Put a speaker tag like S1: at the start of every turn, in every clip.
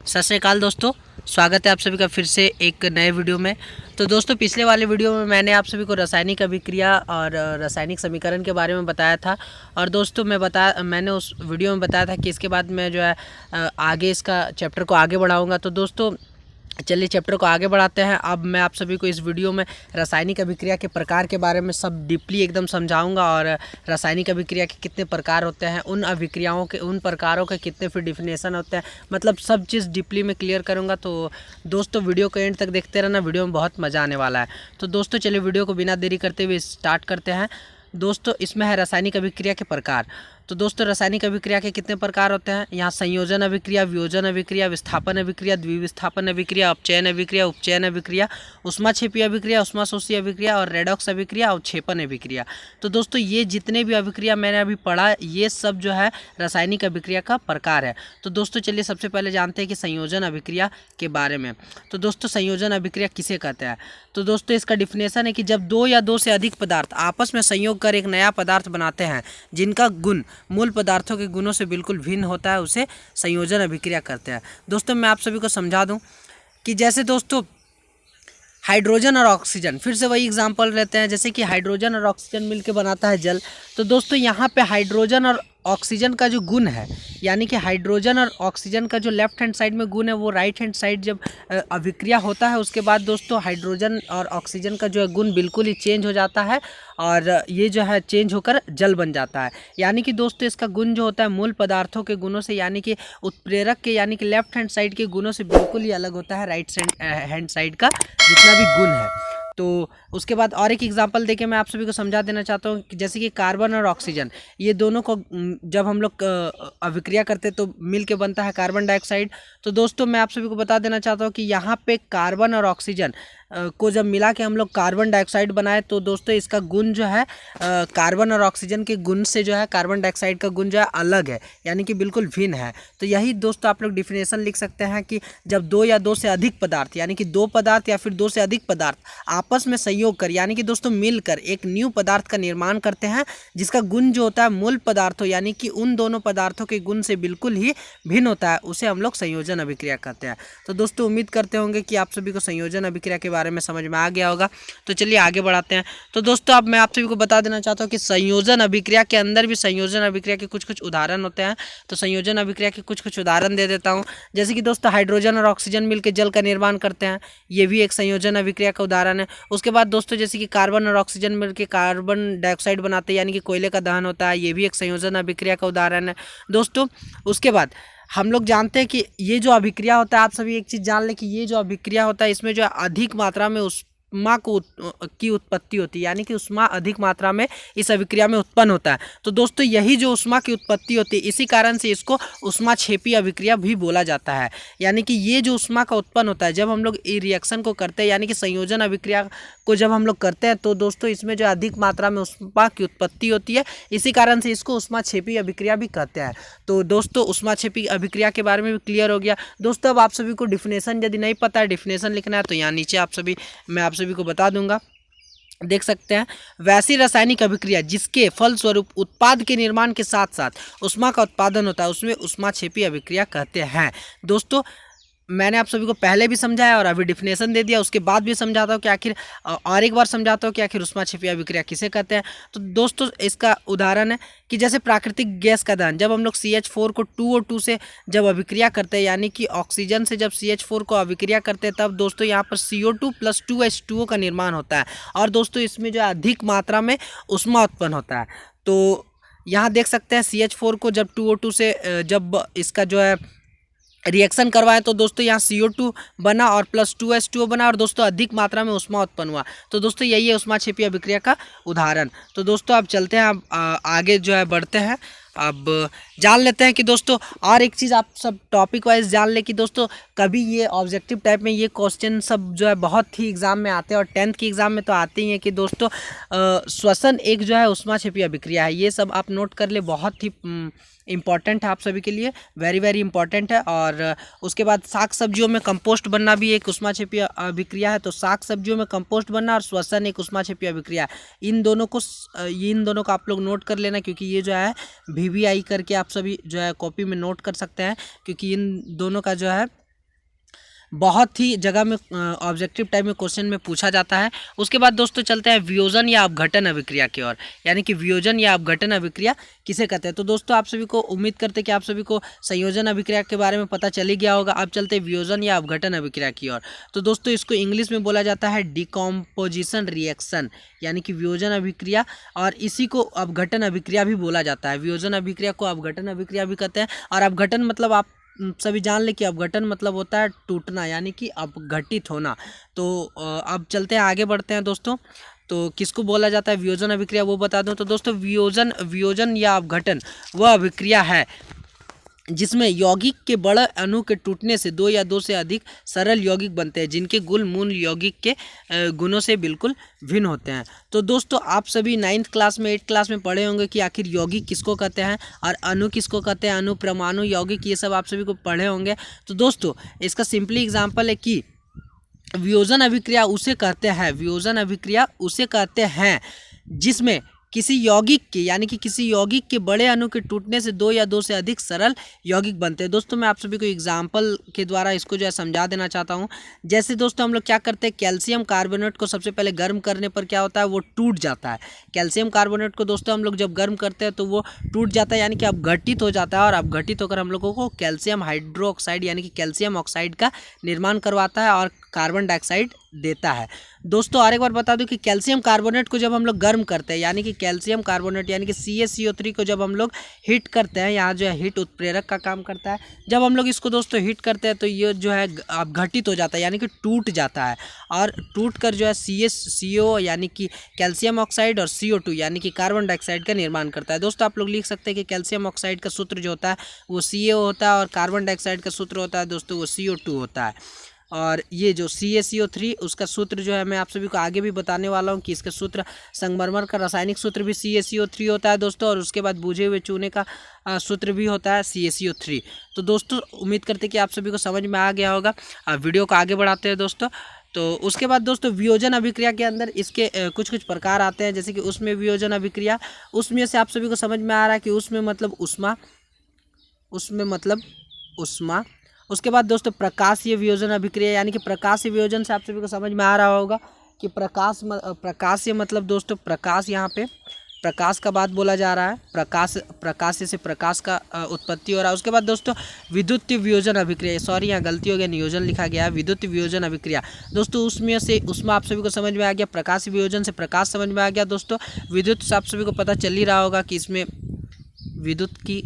S1: सत श्री अकाल दोस्तों, स्वागत है आप सभी का फिर से एक नए वीडियो में। तो दोस्तों, पिछले वाले वीडियो में मैंने आप सभी को रासायनिक अभिक्रिया और रासायनिक समीकरण के बारे में बताया था। और दोस्तों मैंने उस वीडियो में बताया था कि इसके बाद मैं जो है आगे इसका चैप्टर को आगे बढ़ाऊँगा। तो दोस्तों चलिए चैप्टर को आगे बढ़ाते हैं। अब मैं आप सभी को इस वीडियो में रासायनिक अभिक्रिया के प्रकार के बारे में सब डीपली एकदम समझाऊंगा और रासायनिक अभिक्रिया के कितने प्रकार होते हैं, उन अभिक्रियाओं के उन प्रकारों के कितने फिर डिफिनेशन होते हैं, मतलब सब चीज़ डीपली में क्लियर करूंगा। तो दोस्तों वीडियो को एंड तक देखते रहना, वीडियो में बहुत मज़ा आने वाला है। तो दोस्तों चलिए वीडियो को बिना देरी करते हुए स्टार्ट करते हैं। दोस्तों इसमें है रासायनिक अभिक्रिया के प्रकार। तो दोस्तों रासायनिक अभिक्रिया के कितने प्रकार होते हैं, यहाँ संयोजन अभिक्रिया, वियोजन अभिक्रिया, विस्थापन अभिक्रिया, द्विविस्थापन अभिक्रिया, अपचयन अभिक्रिया, उपचयन अभिक्रिया, ऊष्माक्षेपी अभिक्रिया, ऊष्माशोषी अभिक्रिया और रेडॉक्स अभिक्रिया, अवक्षेपण अभिक्रिया। तो दोस्तों ये जितने भी अभिक्रिया मैंने अभी पढ़ा, ये सब जो है रासायनिक अभिक्रिया का प्रकार है। तो दोस्तों चलिए सबसे पहले जानते हैं कि संयोजन अभिक्रिया के बारे में। तो दोस्तों संयोजन अभिक्रिया किसे कहते हैं? तो दोस्तों इसका डिफिनेशन है कि जब दो या दो से अधिक पदार्थ आपस में संयोग कर एक नया पदार्थ बनाते हैं जिनका गुण मूल पदार्थों के गुणों से बिल्कुल भिन्न होता है, उसे संयोजन अभिक्रिया करते हैं। दोस्तों मैं आप सभी को समझा दूं कि जैसे दोस्तों हाइड्रोजन और ऑक्सीजन, फिर से वही एग्जांपल लेते हैं, जैसे कि हाइड्रोजन और ऑक्सीजन मिलकर बनाता है जल। तो दोस्तों यहाँ पे हाइड्रोजन और ऑक्सीजन का जो गुण है, यानी कि हाइड्रोजन और ऑक्सीजन का जो लेफ्ट हैंड साइड में गुण है, वो राइट हैंड साइड जब अभिक्रिया होता है उसके बाद दोस्तों हाइड्रोजन और ऑक्सीजन का जो है गुण बिल्कुल ही चेंज हो जाता है और ये जो है चेंज होकर जल बन जाता है। यानी कि दोस्तों इसका गुण जो होता है मूल पदार्थों के गुणों से, यानी कि उत्प्रेरक के यानी कि लेफ्ट हैंड साइड के गुणों से बिल्कुल ही अलग होता है राइट हैंड साइड का जितना भी गुण है। तो उसके बाद और एक एग्जांपल देके मैं आप सभी को समझा देना चाहता हूँ कि जैसे कि कार्बन और ऑक्सीजन, ये दोनों को जब हम लोग अभिक्रिया करते तो मिल के बनता है कार्बन डाइऑक्साइड। तो दोस्तों मैं आप सभी को बता देना चाहता हूँ कि यहाँ पे कार्बन और ऑक्सीजन को जब मिला के हम लोग कार्बन डाइऑक्साइड बनाए तो दोस्तों इसका गुण जो है कार्बन और ऑक्सीजन के गुण से जो है कार्बन डाइऑक्साइड का गुण जो है अलग है, यानी कि बिल्कुल भिन्न है। तो यही दोस्तों आप लोग डिफिनेशन लिख सकते हैं कि जब दो या दो से अधिक पदार्थ, यानी कि दो पदार्थ या फिर दो से अधिक पदार्थ आपस में संयोग कर, यानी कि दोस्तों मिलकर एक न्यू पदार्थ का निर्माण करते हैं जिसका गुण जो होता है मूल पदार्थों यानी कि उन दोनों पदार्थों के गुण से बिल्कुल ही भिन्न होता है, उसे हम लोग संयोजन अभिक्रिया कहते हैं। तो दोस्तों उम्मीद करते होंगे कि आप सभी को संयोजन अभिक्रिया के बारे में समझ में आ गया होगा। तो चलिए आगे बढ़ाते हैं। तो दोस्तों अब मैं आप सभी को बता देना चाहता हूँ कि संयोजन अभिक्रिया के अंदर भी संयोजन अभिक्रिया के कुछ कुछ उदाहरण होते हैं। तो संयोजन अभिक्रिया के कुछ कुछ उदाहरण दे देता हूँ। जैसे कि दोस्तों हाइड्रोजन और ऑक्सीजन मिलकर जल का निर्माण करते हैं, ये भी एक संयोजन अभिक्रिया का उदाहरण है। उसके बाद दोस्तों जैसे कि कार्बन और ऑक्सीजन मिलकर कार्बन डाइऑक्साइड बनाते हैं, यानी कि कोयले का दहन होता है, ये भी एक संयोजन अभिक्रिया का उदाहरण है दोस्तों। उसके बाद हम लोग जानते हैं कि ये जो अभिक्रिया होता है, आप सभी एक चीज़ जान लें कि ये जो अभिक्रिया होता है इसमें जो अधिक मात्रा में उष्मा की उत्पत्ति होती है, यानी कि उष्मा अधिक मात्रा में इस अभिक्रिया में उत्पन्न होता है। तो दोस्तों यही जो उष्मा की उत्पत्ति होती है, इसी कारण से इसको ऊष्माक्षेपी अभिक्रिया भी बोला जाता है। यानी कि ये जो उष्मा का उत्पन्न होता है जब हम लोग ये रिएक्शन को करते हैं, यानी कि संयोजन अभिक्रिया को जब हम लोग करते हैं तो दोस्तों इसमें जो अधिक मात्रा में उष्मा की उत्पत्ति होती है, इसी कारण से इसको ऊष्माक्षेपी अभिक्रिया भी कहते हैं। तो दोस्तों ऊष्माक्षेपी अभिक्रिया के बारे में भी क्लियर हो गया। दोस्तों अब आप सभी को डिफिनेशन यदि नहीं पता है, डिफिनेशन लिखना है, तो यहाँ नीचे मैं आप सभी को बता दूंगा, देख सकते हैं। वैसी रासायनिक अभिक्रिया जिसके फलस्वरूप उत्पाद के निर्माण के साथ साथ उष्मा का उत्पादन होता है, उसमें ऊष्माक्षेपी अभिक्रिया कहते हैं। दोस्तों मैंने आप सभी को पहले भी समझाया और अभी डिफिनेशन दे दिया, उसके बाद भी समझाता हूँ कि आखिर और एक बार समझाता हूँ कि आखिर ऊष्माक्षेपी अभिक्रिया किसे कहते हैं। तो दोस्तों इसका उदाहरण है कि जैसे प्राकृतिक गैस का दहन, जब हम लोग CH4 को 2O2 से जब अभिक्रिया करते हैं, यानी कि ऑक्सीजन से जब CH4 को अभिक्रिया करते हैं, तब दोस्तों यहाँ पर CO2 + 2H2O का निर्माण होता है और दोस्तों इसमें जो अधिक मात्रा में उष्मा उत्पन्न होता है। तो यहाँ देख सकते हैं CH4 को जब 2O2 से जब इसका जो है रिएक्शन करवाएं तो दोस्तों यहाँ CO2 बना और प्लस 2H2O बना और दोस्तों अधिक मात्रा में उष्मा उत्पन्न हुआ। तो दोस्तों यही है ऊष्माक्षेपी अभिक्रिया का उदाहरण। तो दोस्तों अब चलते हैं, अब आगे जो है बढ़ते हैं। अब जान लेते हैं कि दोस्तों और एक चीज़ आप सब टॉपिक वाइज जान ले कि दोस्तों कभी ये ऑब्जेक्टिव टाइप में ये क्वेश्चन सब जो है बहुत ही एग्जाम में आते हैं और 10th की एग्ज़ाम में तो आते ही हैं कि दोस्तों श्वसन एक जो है ऊष्माक्षेपी अभिक्रिया है। ये सब आप नोट कर ले, बहुत ही इम्पॉर्टेंट है आप सभी के लिए, वेरी वेरी इंपॉर्टेंट है। और उसके बाद साग सब्जियों में कंपोस्ट बनना भी एक ऊष्माक्षेपी अभिक्रिया है। तो साग सब्जियों में कंपोस्ट बनना और श्वसन एक ऊष्माक्षेपी अभिक्रिया है। इन दोनों को आप लोग नोट कर लेना, क्योंकि ये जो है VVI करके आप सभी जो है कॉपी में नोट कर सकते हैं, क्योंकि इन दोनों का जो है बहुत ही जगह में ऑब्जेक्टिव टाइप में क्वेश्चन में पूछा जाता है। उसके बाद दोस्तों चलते हैं वियोजन या अपघटन अभिक्रिया की ओर, यानी कि वियोजन या अपघटन अभिक्रिया किसे कहते हैं। तो दोस्तों आप सभी को उम्मीद करते हैं कि आप सभी को संयोजन अभिक्रिया के बारे में पता चल ही गया होगा। अब चलते हैं वियोजन या अपघटन अभिक्रिया की ओर। तो दोस्तों इसको इंग्लिश में बोला जाता है डिकम्पोजिशन रिएक्शन, यानी कि वियोजन अभिक्रिया, और इसी को अपघटन अभिक्रिया भी बोला जाता है। वियोजन अभिक्रिया को अपघटन अभिक्रिया भी कहते हैं। और अपघटन मतलब आप सभी जान ले कि अपघटन मतलब होता है टूटना, यानी कि अपघटित होना। तो अब चलते हैं आगे बढ़ते हैं दोस्तों। तो किसको बोला जाता है वियोजन अभिक्रिया वो बता दूं। तो दोस्तों वियोजन या अपघटन वह अभिक्रिया है जिसमें यौगिक के बड़े अणु के टूटने से दो या दो से अधिक सरल यौगिक बनते हैं जिनके गुण मूल यौगिक के गुणों से बिल्कुल भिन्न होते हैं। तो दोस्तों आप सभी 9th क्लास में 8th क्लास में पढ़े होंगे कि आखिर यौगिक किसको कहते हैं और अणु किसको कहते हैं, अणु, परमाणु, यौगिक, ये सब आप सभी को पढ़े होंगे। तो दोस्तों इसका सिंपली एग्जाम्पल है कि वियोजन अभिक्रिया उसे कहते हैं, वियोजन अभिक्रिया उसे कहते हैं जिसमें किसी यौगिक के, यानी कि किसी यौगिक के बड़े अणु के टूटने से दो या दो से अधिक सरल यौगिक बनते हैं। दोस्तों मैं आप सभी को एग्जाम्पल के द्वारा इसको जो है समझा देना चाहता हूं। जैसे दोस्तों हम लोग क्या करते हैं, कैल्शियम कार्बोनेट को सबसे पहले गर्म करने पर क्या होता है, वो टूट जाता है। कैल्शियम कार्बोनेट को दोस्तों हम लोग जब गर्म करते हैं तो वो टूट जाता है, यानी कि अपघटित हो जाता है, और अपघटित होकर हम लोगों को कैल्शियम हाइड्रोक्साइड यानी कि कैल्शियम ऑक्साइड का निर्माण करवाता है और कार्बन डाइऑक्साइड देता है। दोस्तों और एक बार बता दूं कि कैल्शियम कार्बोनेट को जब हम लोग गर्म करते हैं, यानी कि कैल्शियम कार्बोनेट यानी कि CaCO3 को जब हम लोग हीट करते हैं, यहाँ जो है हीट उत्प्रेरक का काम करता है। जब हम लोग इसको दोस्तों हीट करते हैं तो ये जो है अपघटित हो जाता है, यानी कि टूट जाता है, और टूट कर जो है CaCO यानी कि कैल्शियम ऑक्साइड और CO2 यानी कि कार्बन डाइऑक्साइड का निर्माण करता है। दोस्तों आप लोग लिख सकते हैं कि कैल्शियम ऑक्साइड का सूत्र जो होता है वो CaO होता है और कार्बन डाइऑक्साइड का सूत्र होता है दोस्तों वो CO2 होता है। और ये जो CaCO3 उसका सूत्र जो है मैं आप सभी को आगे भी बताने वाला हूँ कि इसका सूत्र, संगमरमर का रासायनिक सूत्र भी CaCO3 होता है दोस्तों, और उसके बाद बुझे हुए चूने का सूत्र भी होता है CaCO3। तो दोस्तों उम्मीद करते हैं कि आप सभी को समझ में आ गया होगा। वीडियो को आगे बढ़ाते हैं दोस्तों। तो उसके बाद दोस्तों वियोजन अभिक्रिया के अंदर इसके कुछ कुछ प्रकार आते हैं, जैसे कि उसमें वियोजन अभिक्रिया, उसमें से आप सभी को समझ में आ रहा है कि उसमें मतलब उष्मा, उसमें मतलब उष्मा। उसके बाद दोस्तों प्रकाशीय वियोजन अभिक्रिया, यानी कि प्रकाशीय वियोजन से आप सभी को समझ में आ रहा होगा कि प्रकाशीय मतलब दोस्तों प्रकाश, यहाँ पे प्रकाश का बात बोला जा रहा है, प्रकाश से प्रकाश का उत्पत्ति हो रहा है। उसके बाद दोस्तों विद्युत वियोजन अभिक्रिया, सॉरी यहाँ गलती हो गया, नियोजन लिखा गया है, विद्युत वियोजन अभिक्रिया दोस्तों उसमें से उसमें आप सभी को समझ में आ गया, प्रकाश वियोजन से प्रकाश समझ में आ गया दोस्तों। विद्युत से आप सभी को पता चल ही रहा होगा कि इसमें विद्युत की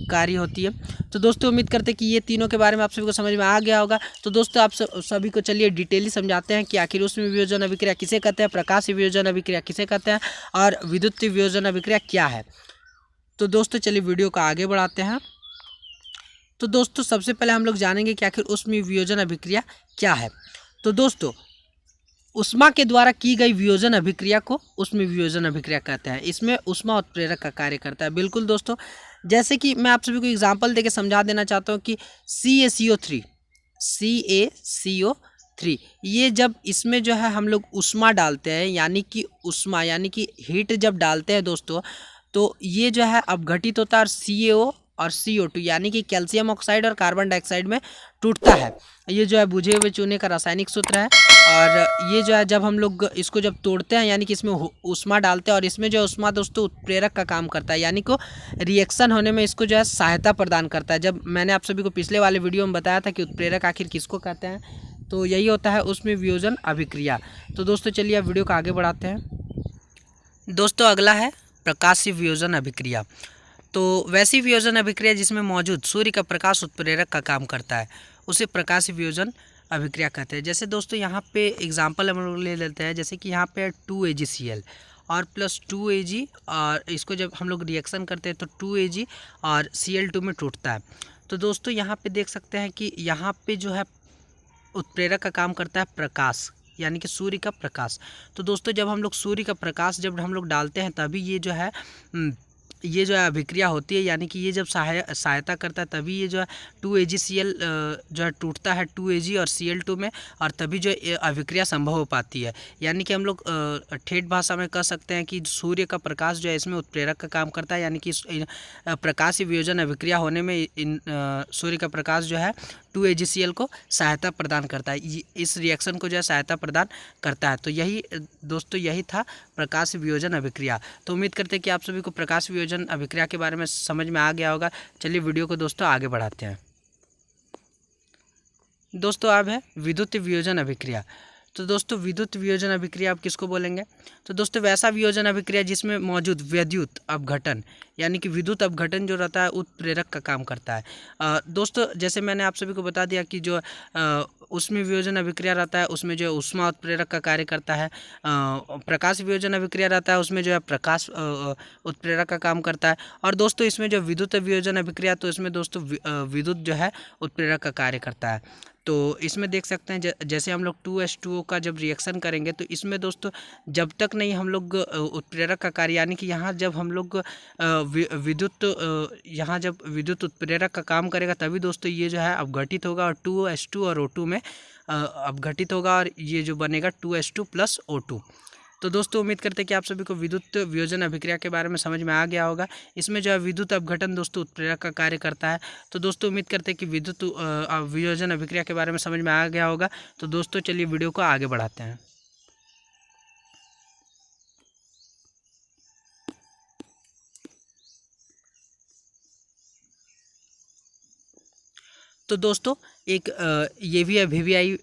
S1: कार्य होती है। तो दोस्तों उम्मीद करते हैं कि ये तीनों के बारे में आप सभी को समझ में आ गया होगा। तो दोस्तों आप सभी को चलिए डिटेली समझाते हैं कि आखिर उसमें वियोजन अभिक्रिया किसे कहते हैं, प्रकाश वियोजन अभिक्रिया किसे कहते हैं, और विद्युत वियोजन अभिक्रिया क्या है। तो दोस्तों चलिए वीडियो को आगे बढ़ाते हैं। तो दोस्तों सबसे पहले हम लोग जानेंगे कि आखिर उसमें वियोजन अभिक्रिया क्या है। तो दोस्तों उष्मा के द्वारा की गई वियोजन अभिक्रिया को उसमें वियोजन अभिक्रिया कहते हैं। इसमें उष्मा उत्प्रेरक का कार्य करता है। बिल्कुल दोस्तों, जैसे कि मैं आप सभी को एग्जांपल देके समझा देना चाहता हूँ कि CaCO3 ये जब इसमें जो है हम लोग उष्मा डालते हैं, यानी कि उष्मा यानी कि हीट जब डालते हैं दोस्तों, तो ये जो है अपघटित होता है और CaO और CO2 यानी कि कैल्शियम ऑक्साइड और कार्बन डाइऑक्साइड में टूटता है। ये जो है बुझे हुए चूने का रासायनिक सूत्र है। और ये जो है जब हम लोग इसको जब तोड़ते हैं, यानी कि इसमें उष्मा डालते हैं, और इसमें जो उष्मा दोस्तों उत्प्रेरक का काम करता है, यानी कि रिएक्शन होने में इसको जो है सहायता प्रदान करता है। जब मैंने आप सभी को पिछले वाले वीडियो में बताया था कि उत्प्रेरक आखिर किसको कहते हैं, तो यही होता है उसमें वियोजन अभिक्रिया। तो दोस्तों चलिए अब वीडियो को आगे बढ़ाते हैं। दोस्तों अगला है प्रकाशीय वियोजन अभिक्रिया। तो वैसी वियोजन अभिक्रिया जिसमें मौजूद सूर्य का प्रकाश उत्प्रेरक का काम करता है उसे प्रकाशीय वियोजन अभिक्रिया कहते हैं। जैसे दोस्तों यहाँ पे एग्जांपल हम लोग ले लेते हैं, जैसे कि यहाँ पे 2AgCl और प्लस 2Ag, और इसको जब हम लोग रिएक्शन करते हैं तो 2Ag और Cl2 में टूटता है। तो दोस्तों यहाँ पे देख सकते हैं कि यहाँ पे जो है उत्प्रेरक का काम करता है प्रकाश, यानी कि सूर्य का प्रकाश। तो दोस्तों जब हम लोग सूर्य का प्रकाश जब हम लोग डालते हैं तभी ये जो है ये जो है अभिक्रिया होती है, यानी कि ये जब सहायता करता है तभी ये जो है 2AgCl जो है टूटता है 2Ag और Cl2 में, और तभी जो अभिक्रिया संभव हो पाती है। यानी कि हम लोग ठेठ भाषा में कह सकते हैं कि सूर्य का प्रकाश जो है इसमें उत्प्रेरक का काम करता है, यानी कि प्रकाशीय वियोजन अभिक्रिया होने में सूर्य का प्रकाश जो है 2AgCl को सहायता प्रदान करता है, इस रिएक्शन को जो है सहायता प्रदान करता है। तो यही दोस्तों यही था प्रकाश वियोजन अभिक्रिया। तो उम्मीद करते हैं कि आप सभी को प्रकाश वियोजन अभिक्रिया के बारे में समझ में आ गया होगा। चलिए वीडियो को दोस्तों आगे बढ़ाते हैं। दोस्तों अब है विद्युत वियोजन अभिक्रिया। तो दोस्तों विद्युत वियोजन अभिक्रिया आप किसको बोलेंगे? तो दोस्तों वैसा वियोजन अभिक्रिया जिसमें मौजूद विद्युत अपघटन, यानी कि विद्युत अपघटन जो रहता है उत्प्रेरक का काम करता है। दोस्तों जैसे मैंने आप सभी को बता दिया कि जो उसमें वियोजन अभिक्रिया रहता है उसमें जो है ऊष्मा उत्प्रेरक का कार्य करता है। प्रकाश वियोजन अभिक्रिया रहता है उसमें जो है प्रकाश उत्प्रेरक का काम करता है। और दोस्तों इसमें जो विद्युत वियोजन अभिक्रिया तो इसमें दोस्तों विद्युत जो है उत्प्रेरक का कार्य करता है। तो इसमें देख सकते हैं जैसे हम लोग 2H2O का जब रिएक्शन करेंगे तो इसमें दोस्तों जब तक नहीं हम लोग उत्प्रेरक का कार्य, यानी कि यहाँ जब हम लोग यहाँ जब विद्युत उत्प्रेरक का काम करेगा तभी दोस्तों ये जो है अपघटित होगा और 2H2 और O2 में अपघटित होगा और ये जो बनेगा 2H2 + O2। तो दोस्तों उम्मीद करते हैं कि आप सभी को विद्युत वियोजन अभिक्रिया के बारे में समझ में आ गया होगा। इसमें जो है विद्युत अपघटन दोस्तों उत्प्रेरक का कार्य करता है। तो दोस्तों उम्मीद करते हैं कि विद्युत वियोजन अभिक्रिया के बारे में समझ में आ गया होगा। तो दोस्तों चलिए वीडियो को आगे बढ़ाते हैं। तो दोस्तों एक ये भी है VVI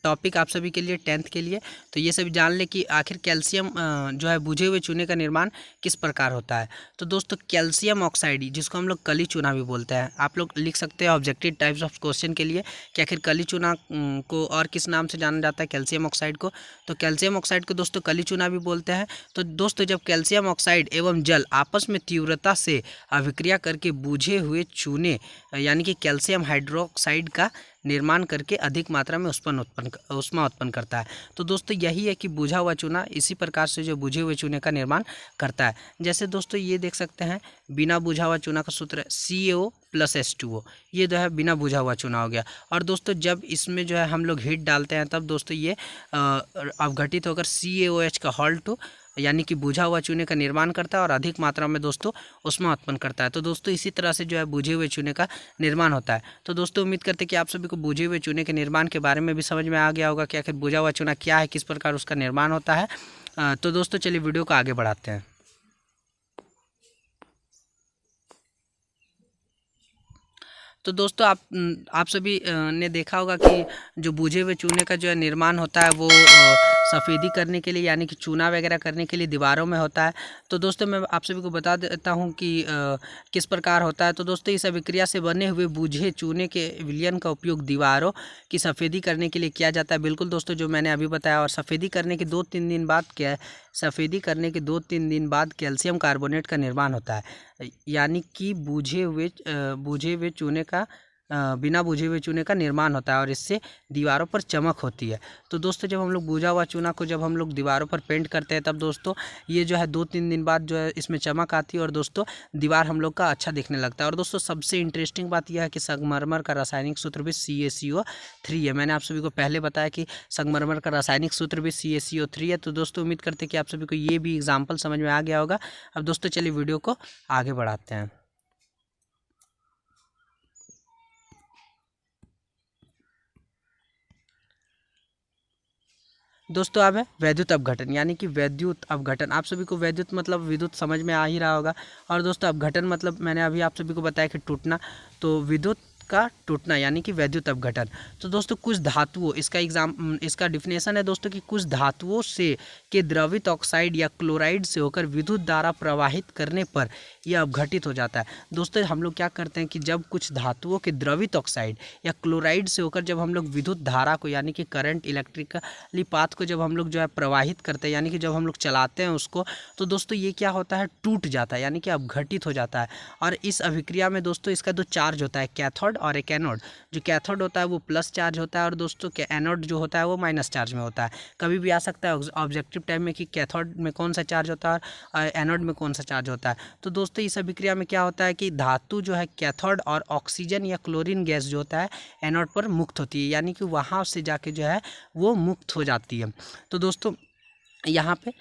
S1: टॉपिक आप सभी के लिए 10th के लिए। तो ये सभी जान ले कि आखिर कैल्शियम जो है बुझे हुए चूने का निर्माण किस प्रकार होता है। तो दोस्तों कैल्शियम ऑक्साइड जिसको हम लोग कली चूना भी बोलते हैं, आप लोग लिख सकते हैं ऑब्जेक्टिव टाइप्स ऑफ क्वेश्चन के लिए कि आखिर कली चूना को और किस नाम से जाना जाता है कैल्शियम ऑक्साइड को। तो कैल्शियम ऑक्साइड को दोस्तों कली चूना भी बोलते हैं। तो दोस्तों जब कैल्शियम ऑक्साइड एवं जल आपस में तीव्रता से अभिक्रिया करके बुझे हुए चूने यानी कि कैल्शियम हाइड्रोक्साइड का निर्माण करके अधिक मात्रा में ऊष्मा उत्पन्न करता है। तो दोस्तों यही है कि बुझा हुआ चूना इसी प्रकार से जो बुझे हुए चूने का निर्माण करता है। जैसे दोस्तों ये देख सकते हैं बिना बुझा हुआ चूना का सूत्र है CaO + H2O, ये जो है बिना बुझा हुआ चूना हो गया। और दोस्तों जब इसमें जो है हम लोग हीट डालते हैं तब दोस्तों ये अपघटित होकर CaOH का Hal2 यानी कि बुझा हुआ चूने का निर्माण करता है और अधिक मात्रा में दोस्तों ऊष्मा उत्पन्न करता है। तो दोस्तों इसी तरह से जो है बुझे हुए चूने का निर्माण होता है। तो दोस्तों उम्मीद करते हैं कि आप सभी को बुझे हुए चूने के निर्माण के बारे में भी समझ में आ गया होगा कि आखिर बुझा हुआ चूना क्या है, किस प्रकार उसका निर्माण होता है। तो दोस्तों चलिए वीडियो को आगे बढ़ाते हैं। तो दोस्तों आप सभी ने देखा होगा कि जो बुझे हुए चूने का जो है निर्माण होता है वो सफ़ेदी करने के लिए यानी कि चूना वगैरह करने के लिए दीवारों में होता है। तो दोस्तों मैं आप सभी को बता देता हूँ कि किस प्रकार होता है। तो दोस्तों इस अभिक्रिया से बने हुए बुझे चूने के विलयन का उपयोग दीवारों की सफ़ेदी करने के लिए किया जाता है। बिल्कुल दोस्तों जो मैंने अभी बताया। और सफ़ेदी करने के 2-3 दिन बाद कैल्शियम कार्बोनेट का निर्माण होता है, यानी कि बुझे हुए चूने का बिना बुझे हुए चूने का निर्माण होता है और इससे दीवारों पर चमक होती है। तो दोस्तों जब हम लोग बुझा हुआ चूना को जब हम लोग दीवारों पर पेंट करते हैं तब दोस्तों ये जो है 2-3 दिन बाद जो है इसमें चमक आती है और दोस्तों दीवार हम लोग का अच्छा दिखने लगता है। और दोस्तों सबसे इंटरेस्टिंग बात यह है कि संगमरमर का रासायनिक सूत्र भी CaCO3 है। मैंने आप सभी को पहले बताया कि संगमरमर का रासायनिक सूत्र भी CaCO3 है। तो दोस्तों उम्मीद करते हैं कि आप सभी को ये भी एग्जाम्पल समझ में आ गया होगा। अब दोस्तों चलिए वीडियो को आगे बढ़ाते हैं। दोस्तों अब है वैद्युत अपघटन, यानी कि वैद्युत अपघटन। आप सभी को वैद्युत मतलब विद्युत समझ में आ ही रहा होगा। और दोस्तों अपघटन मतलब मैंने अभी आप सभी को बताया कि टूटना। तो विद्युत का टूटना यानी कि वैद्युत अपघटन। तो दोस्तों कुछ धातुओं इसका डिफिनेशन है दोस्तों कि कुछ धातुओं से के द्रवित ऑक्साइड या क्लोराइड से होकर विद्युत धारा प्रवाहित करने पर यह अपघटित हो जाता है। दोस्तों हम लोग क्या करते हैं कि जब कुछ धातुओं के द्रवित ऑक्साइड या क्लोराइड से होकर जब हम लोग विद्युत धारा को यानी कि करंट इलेक्ट्रिकली पाथ को जब हम लोग जो है प्रवाहित करते हैं यानी कि जब हम लोग चलाते हैं उसको, तो दोस्तों ये क्या होता है टूट जाता है यानी कि अपघटित हो जाता है। और इस अभिक्रिया में दोस्तों इसका जो चार्ज होता है कैथोड कैथोड और एक एनोड। जो कैथोड होता है वो प्लस चार्ज होता है और दोस्तों एनोड जो होता है वो माइनस चार्ज में होता है। कभी भी आ सकता है ऑब्जेक्टिव टाइम में कि कैथोड में कौन सा चार्ज होता है और एनोड में कौन सा चार्ज होता है। तो दोस्तों इस अभिक्रिया में क्या होता है कि धातु जो है कैथोड और ऑक्सीजन या क्लोरीन गैस जो होता है एनोड पर मुक्त होती है, यानी कि वहाँ से जाके जो है वो मुक्त हो जाती है। तो दोस्तों यहाँ पे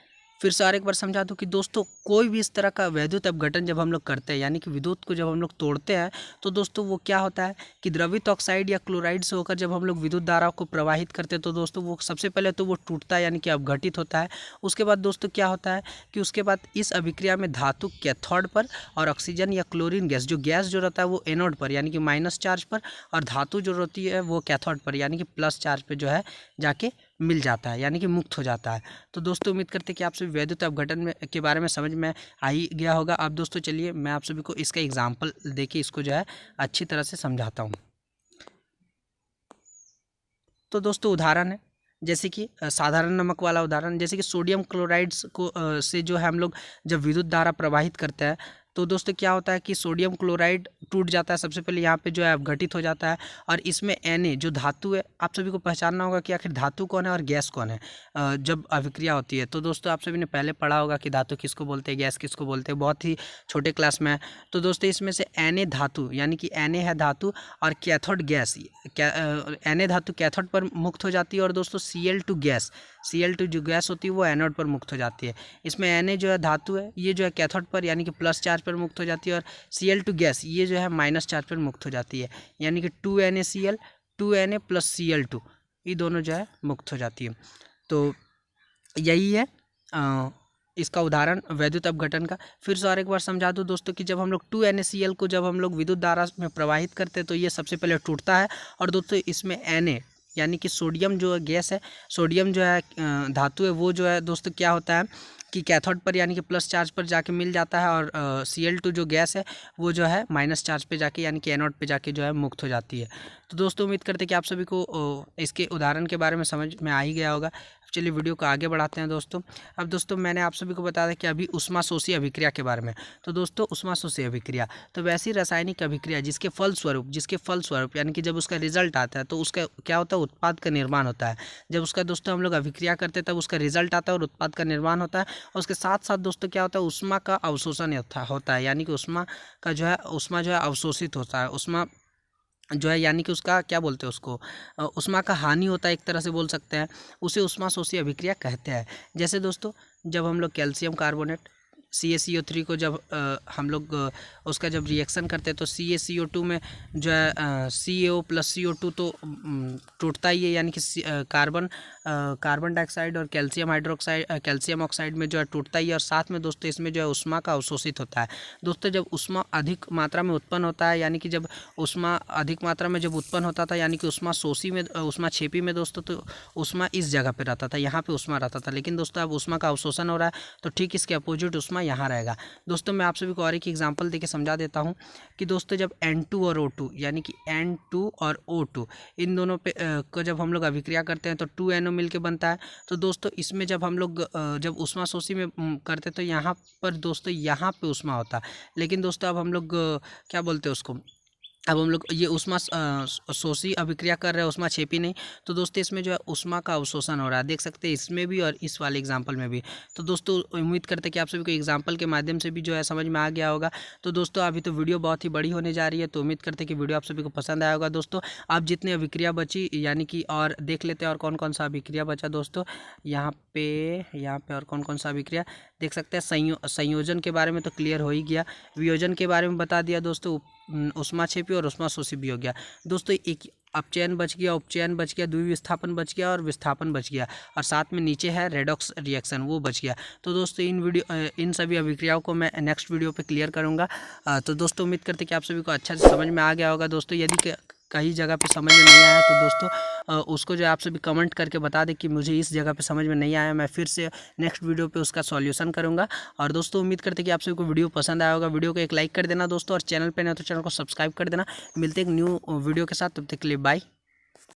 S1: फिर से और एक बार समझा दूँ कि दोस्तों कोई भी इस तरह का वैद्युत अपघटन जब हम लोग करते हैं, यानी कि विद्युत को जब हम लोग तोड़ते हैं, तो दोस्तों वो क्या होता है कि द्रवित ऑक्साइड या क्लोराइड से होकर जब हम लोग विद्युत धारा को प्रवाहित करते हैं तो दोस्तों वो सबसे पहले तो वो टूटता है, यानी कि अपघटित होता है। उसके बाद दोस्तों क्या होता है कि उसके बाद इस अभिक्रिया में धातु कैथोड पर और ऑक्सीजन या क्लोरीन गैस जो रहता है वो एनोड पर यानी कि माइनस चार्ज पर, और धातु जो होती है वो कैथोड पर यानी कि प्लस चार्ज पर जो है जाके मिल जाता है, यानी कि मुक्त हो जाता है। तो दोस्तों उम्मीद करते हैं कि आप सभी वैद्युत अपघटन में के बारे में समझ में आ ही गया होगा। अब दोस्तों चलिए मैं आप सभी को इसका एग्जाम्पल देके इसको जो है अच्छी तरह से समझाता हूँ। तो दोस्तों उदाहरण है जैसे कि साधारण नमक वाला उदाहरण, जैसे कि सोडियम क्लोराइड्स को से जो है हम लोग जब विद्युत धारा प्रवाहित करते हैं तो दोस्तों क्या होता है कि सोडियम क्लोराइड टूट जाता है, सबसे पहले यहाँ पे जो है अपघटित हो जाता है और इसमें Na जो धातु है, आप सभी को पहचानना होगा कि आखिर धातु कौन है और गैस कौन है जब अभिक्रिया होती है। तो दोस्तों आप सभी ने पहले पढ़ा होगा कि धातु किसको बोलते हैं, गैस किसको बोलते हैं, बहुत ही छोटे क्लास में है। तो दोस्तों इसमें से Na धातु यानी कि Na है धातु और कैथोड गैस, Na धातु कैथोड पर मुक्त हो जाती है और दोस्तों Cl2 जो गैस होती है वो एनोड पर मुक्त हो जाती है। इसमें Na जो है धातु है ये जो है कैथोड पर यानी कि प्लस चार्ज पर मुक्त हो जाती है और Cl2 गैस ये जो है माइनस चार्ज पर मुक्त हो जाती है, यानी कि 2NaCl 2Na प्लस Cl2 ये दोनों जो है मुक्त हो जाती है। तो यही है इसका उदाहरण वैद्युत अपघटन का। फिर से और एक बार समझा दूँ दोस्तों कि जब हम लोग 2NaCl को जब हम लोग विद्युत धारा में प्रवाहित करते हैं तो ये सबसे पहले टूटता है और दोस्तों इसमें Na यानी कि सोडियम जो गैस है, सोडियम जो है धातु है वो जो है दोस्तों क्या होता है कि कैथोड पर यानी कि प्लस चार्ज पर जाके मिल जाता है और Cl2 जो गैस है वो जो है माइनस चार्ज पे जाके यानी कि एनोड पे जाके जो है मुक्त हो जाती है। तो दोस्तों उम्मीद करते हैं कि आप सभी को इसके उदाहरण के बारे में समझ में आ ही गया होगा। चलिए वीडियो को आगे बढ़ाते हैं दोस्तों। अब दोस्तों मैंने आप सभी को बताया कि अभी उष्माशोषी अभिक्रिया के बारे में। तो दोस्तों उष्माशोषी अभिक्रिया तो वैसी रासायनिक अभिक्रिया जिसके फलस्वरूप यानी कि जब उसका रिजल्ट आता है तो उसका क्या होता है, उत्पाद का निर्माण होता है। जब उसका दोस्तों हम लोग अभिक्रिया करते हैं तब उसका रिजल्ट आता है और उत्पाद का निर्माण होता है और उसके साथ साथ दोस्तों क्या होता है, उष्मा का अवशोषण होता है, यानी कि उष्मा जो है अवशोषित होता है। उष्मा जो है यानी कि उसका क्या बोलते हैं उसको, उष्मा का हानि होता है एक तरह से बोल सकते हैं, उसे उष्माशोषी अभिक्रिया कहते हैं। जैसे दोस्तों जब हम लोग कैल्शियम कार्बोनेट CaCO3 को जब हम लोग उसका जब रिएक्शन करते हैं तो CaCO2 में जो है CaO प्लस CO2 तो टूटता ही है, यानी कि कार्बन डाइऑक्साइड और कैल्शियम ऑक्साइड में जो है टूटता ही है और साथ में दोस्तों इसमें जो है उष्मा का अवशोषित होता है। दोस्तों जब उष्मा अधिक मात्रा में उत्पन्न होता है, यानी कि जब उष्मा अधिक मात्रा में जब उत्पन्न होता था यानी कि उष्मा छेपी में दोस्तों तो उष्मा इस जगह पे रहता था, यहाँ पे उष्मा रहता था, लेकिन दोस्तों अब उष्मा का अवशोषण हो रहा है तो ठीक इसके अपोजिट उष्मा यहाँ रहेगा। दोस्तों मैं आप सभी को और एक एग्जांपल देके समझा देता हूँ कि दोस्तों जब N2 और O2 यानी कि N2 और O2 इन दोनों पे को जब हम लोग अभिक्रिया करते हैं तो 2NO मिलके बनता है। तो दोस्तों इसमें जब हम लोग जब उष्माशोषी में करते तो यहाँ पर दोस्तों यहाँ पे उष्मा होता, लेकिन दोस्तों अब हम लोग क्या बोलते हैं उसको, अब हम लोग ये उष्मा शोषी अभिक्रिया कर रहे हैं, उष्मा छेपी नहीं। तो दोस्तों इसमें जो है उष्मा का अवशोषण हो रहा है, देख सकते हैं इसमें भी और इस वाले एग्जाम्पल में भी। तो दोस्तों उम्मीद करते हैं कि आप सभी को एग्जाम्पल के माध्यम से भी जो है समझ में आ गया होगा। तो दोस्तों अभी तो वीडियो बहुत ही बड़ी होने जा रही है, तो उम्मीद करते हैं कि वीडियो आप सभी को पसंद आया होगा। दोस्तों आप जितनी अभिक्रिया बची यानी कि और देख लेते हैं और कौन कौन सा अभिक्रिया बचा दोस्तों। यहाँ पे और कौन कौन सा अभिक्रिया देख सकते हैं। संयोजन के बारे में तो क्लियर हो ही गया, वियोजन के बारे में बता दिया दोस्तों, उष्मा छेपी और उष्मा शोषी भी हो गया दोस्तों। एक अपचयन बच गया, उपचयन बच गया, द्विविस्थापन बच गया और विस्थापन बच गया और साथ में नीचे है रेडॉक्स रिएक्शन वो बच गया। तो दोस्तों इन सभी अभिक्रियाओं को मैं नेक्स्ट वीडियो पे क्लियर करूँगा। तो दोस्तों उम्मीद करते कि आप सभी को अच्छा से समझ में आ गया होगा। दोस्तों यदि कहीं जगह पे समझ में नहीं आया तो दोस्तों उसको जो है आप सभी कमेंट करके बता दें कि मुझे इस जगह पे समझ में नहीं आया, मैं फिर से नेक्स्ट वीडियो पे उसका सॉल्यूशन करूंगा। और दोस्तों उम्मीद करते हैं कि आप सभी को वीडियो पसंद आया होगा। वीडियो को एक लाइक कर देना दोस्तों और चैनल पे नहीं तो चैनल को सब्सक्राइब कर देना। मिलते हैं एक न्यू वीडियो के साथ, तब तक के लिए बाय।